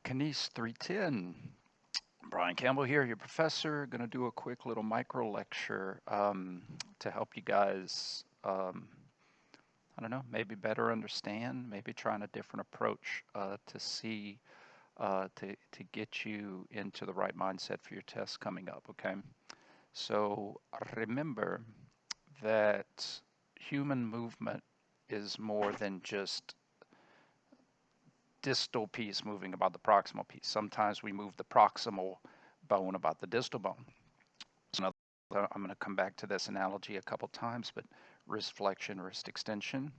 Kines 310. Brian Campbell here, your professor. Going to do a quick little micro lecture to help you guys, I don't know, maybe better understand, maybe trying a different approach to see, to get you into the right mindset for your test coming up, okay? So remember that human movement is more than just distal piece moving about the proximal piece. Sometimes we move the proximal bone about the distal bone. So I'm going to come back to this analogy a couple times, but wrist flexion, wrist extension.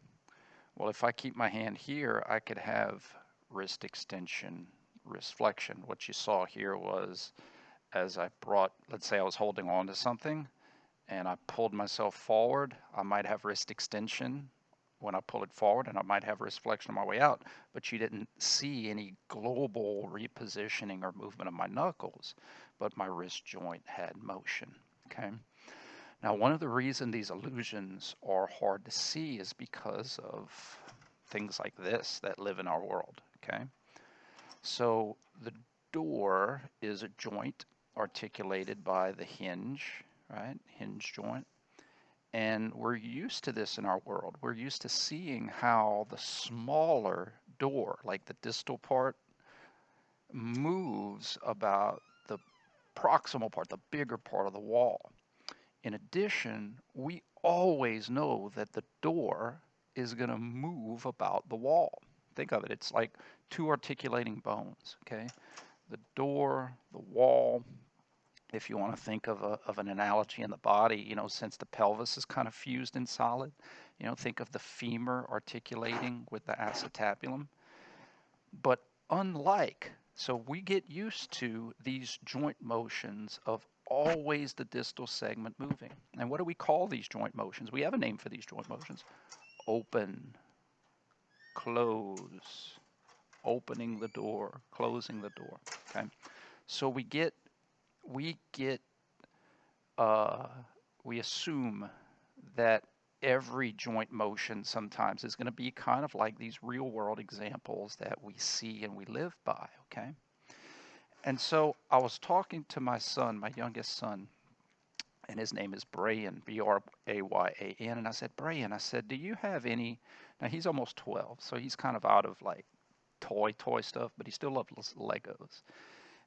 Well, if I keep my hand here, I could have wrist extension, wrist flexion. What you saw here was as I brought, let's say I was holding on to something and I pulled myself forward, I might have wrist extension when I pull it forward, and I might have wrist flexion on my way out, but you didn't see any global repositioning or movement of my knuckles, but my wrist joint had motion, okay? Now, one of the reasons these illusions are hard to see is because of things like this that live in our world, okay? So the door is a joint articulated by the hinge, right? Hinge joint. And we're used to this in our world. We're used to seeing how the smaller door, like the distal part, moves about the proximal part, the bigger part of the wall. In addition, we always know that the door is going to move about the wall. Think of it, it's like two articulating bones, okay? The door, the wall. If you want to think of an analogy in the body, you know, since the pelvis is kind of fused in solid, you know, think of the femur articulating with the acetabulum. But unlike, so we get used to these joint motions of always the distal segment moving. And what do we call these joint motions? We have a name for these joint motions. Open, close, opening the door, closing the door, okay? So we assume that every joint motion sometimes is going to be kind of like these real world examples that we see and we live by, okay? And so I was talking to my son, my youngest son, and his name is Brayan, B-R-A-Y-A-N, and I said, Brayan, I said, do you have any, now he's almost 12, so he's kind of out of like toy stuff, but he still loves Legos.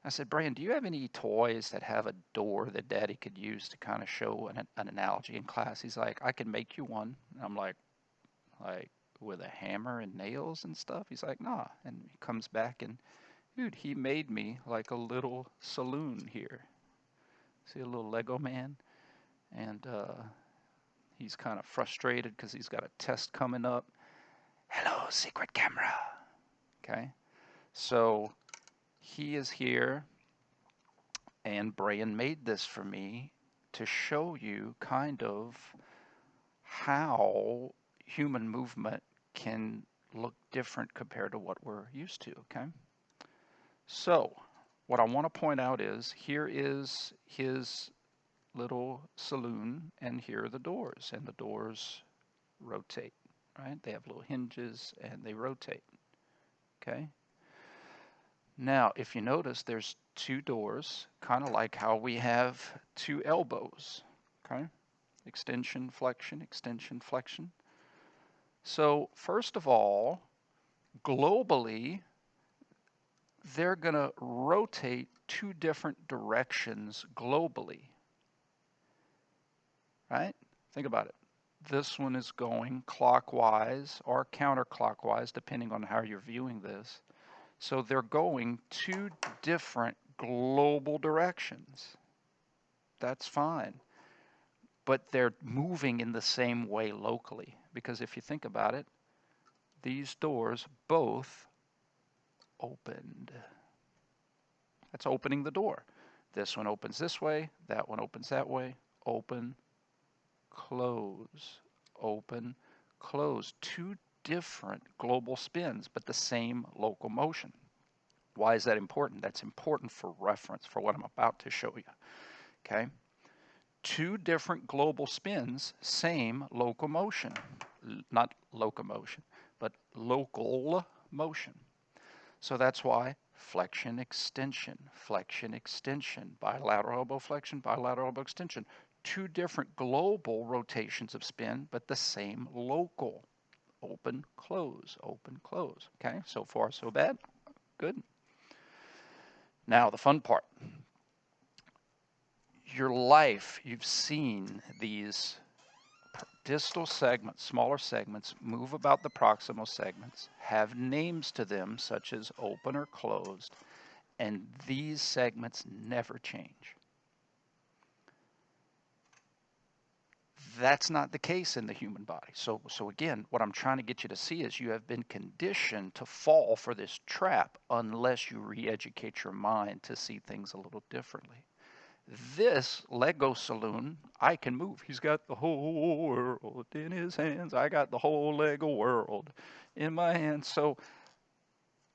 I said, Brian, do you have any toys that have a door that Daddy could use to kind of show an analogy in class? He's like, I can make you one. And I'm like with a hammer and nails and stuff? He's like, nah. And he comes back and, dude, he made me like a little saloon here. See a little Lego man? And he's kind of frustrated because he's got a test coming up. Hello, secret camera. Okay. So he is here, and Brayan made this for me to show you kind of how human movement can look different compared to what we're used to, okay? So what I want to point out is here is his little saloon, and here are the doors, and the doors rotate, right? They have little hinges and they rotate, okay? Now, if you notice, there's two doors, kind of like how we have two elbows, okay? Extension, flexion, extension, flexion. So first of all, globally, they're going to rotate two different directions globally, right? Think about it. This one is going clockwise or counterclockwise, depending on how you're viewing this. So they're going two different global directions. That's fine. But they're moving in the same way locally. Because if you think about it, these doors both opened. That's opening the door. This one opens this way, that one opens that way. Open, close, open, close. Two different global spins, but the same local motion. Why is that important? That's important for reference for what I'm about to show you, okay? Two different global spins, same local motion. Not locomotion, but local motion. So that's why flexion, extension, flexion, extension, bilateral elbow flexion, bilateral elbow extension. Two different global rotations of spin, but the same local. Open, close, open, close. Okay, so far so bad. Good. Now the fun part. Your life, you've seen these distal segments, smaller segments, move about the proximal segments, have names to them such as open or closed, and these segments never change. That's not the case in the human body. So again, what I'm trying to get you to see is you have been conditioned to fall for this trap unless you re-educate your mind to see things a little differently. This Lego saloon, I can move. He's got the whole world in his hands. I got the whole Lego world in my hands. So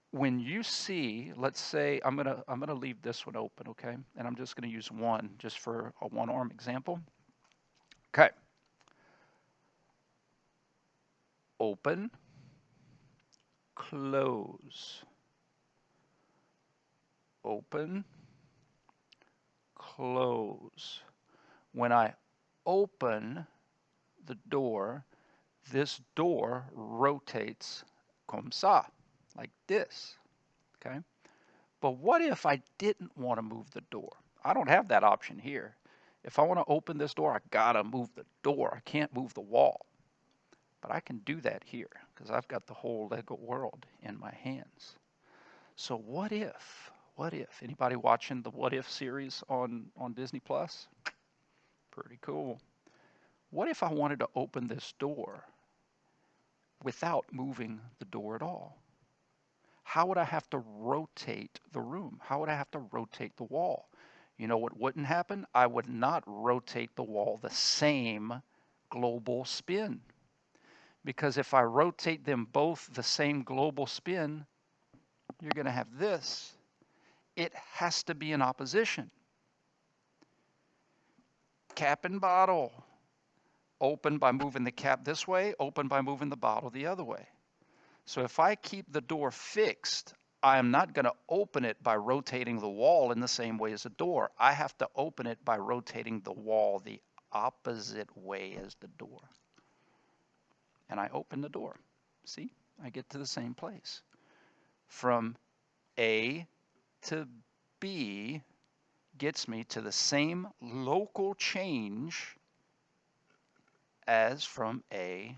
when you see, let's say, I'm gonna leave this one open, okay? And I'm just gonna use one just for a one-arm example. Okay. Open, close, open, close. When I open the door, this door rotates comme ça, like this, okay? But what if I didn't want to move the door? I don't have that option here. If I want to open this door, I gotta move the door. I can't move the wall. But I can do that here because I've got the whole Lego world in my hands. So what if anybody watching the What If series on Disney Plus? Pretty cool. What if I wanted to open this door without moving the door at all? How would I have to rotate the room? How would I have to rotate the wall? You know what wouldn't happen? I would not rotate the wall the same global spin. Because if I rotate them both the same global spin, you're going to have this. It has to be in opposition. Cap and bottle. Open by moving the cap this way, open by moving the bottle the other way. So if I keep the door fixed, I am not going to open it by rotating the wall in the same way as a door. I have to open it by rotating the wall the opposite way as the door. And I open the door. See, I get to the same place. From A to B gets me to the same local change as from A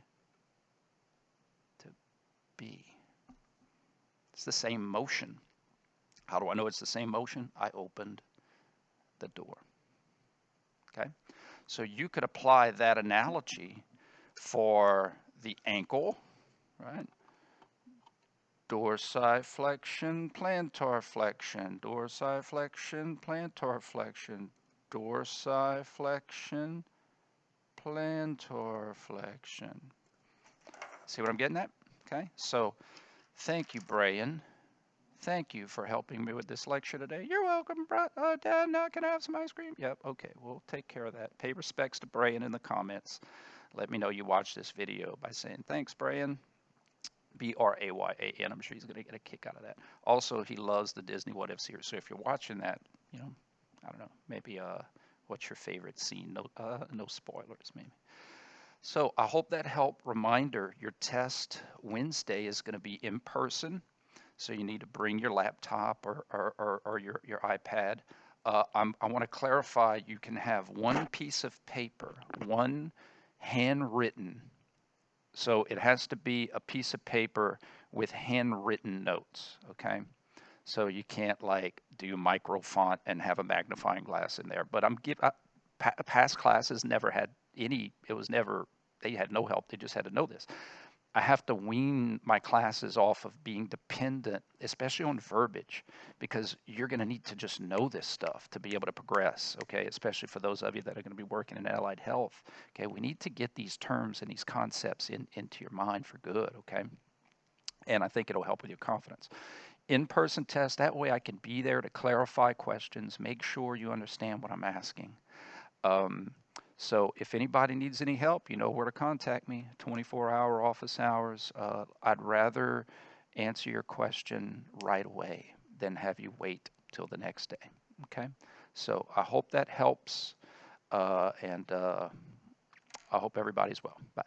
to B. It's the same motion. How do I know it's the same motion? I opened the door. Okay? So you could apply that analogy for the ankle, right? Dorsiflexion, plantar flexion, dorsiflexion, plantar flexion, dorsiflexion, plantar flexion. See what I'm getting at? Okay, so thank you, Brian. Thank you for helping me with this lecture today. You're welcome, Dad. Now can I have some ice cream? Yep, okay, we'll take care of that. Pay respects to Brian in the comments. Let me know you watched this video by saying thanks, Brian. B-R-A-Y-A-N. I'm sure he's going to get a kick out of that. Also, he loves the Disney What If series. So if you're watching that, you know, I don't know, maybe what's your favorite scene? No spoilers, maybe. So I hope that helped. Reminder, your test Wednesday is going to be in person. So you need to bring your laptop or your iPad. I want to clarify, you can have one piece of paper, one handwritten. So it has to be a piece of paper with handwritten notes, okay? So you can't like do micro font and have a magnifying glass in there. But past classes never had any, they had no help. They just had to know this. I have to wean my classes off of being dependent, especially on verbiage, because you're going to need to just know this stuff to be able to progress, okay? Especially for those of you that are going to be working in allied health, okay? We need to get these terms and these concepts into your mind for good, okay? And I think it'll help with your confidence. In-person test, that way I can be there to clarify questions, make sure you understand what I'm asking. So if anybody needs any help, you know where to contact me, 24-hour office hours. I'd rather answer your question right away than have you wait till the next day. Okay, so I hope that helps, and I hope everybody's well. Bye.